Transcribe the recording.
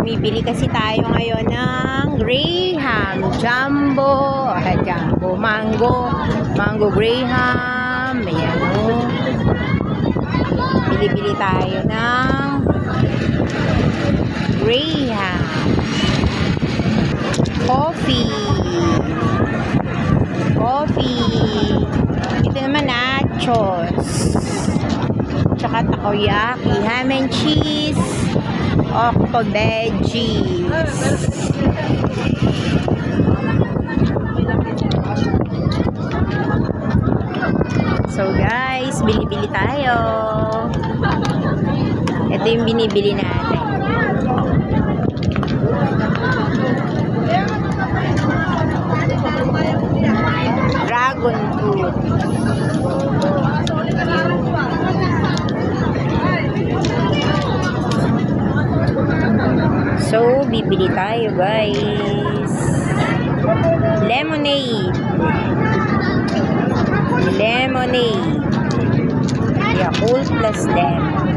Bumibili kasi tayo ngayon ng Graham, Jumbo, Jumbo, Mango Graham. Ayan o. Bili-bili tayo ng Graham. Coffee. Ito naman nachos. Tsaka takoyaki, ham and cheese, octo veggies. So guys, bili-bili tayo. Ito yung binibili natin. Dragon fruit. So, bibili tayo guys. Lemonade. Yakult plus lemon.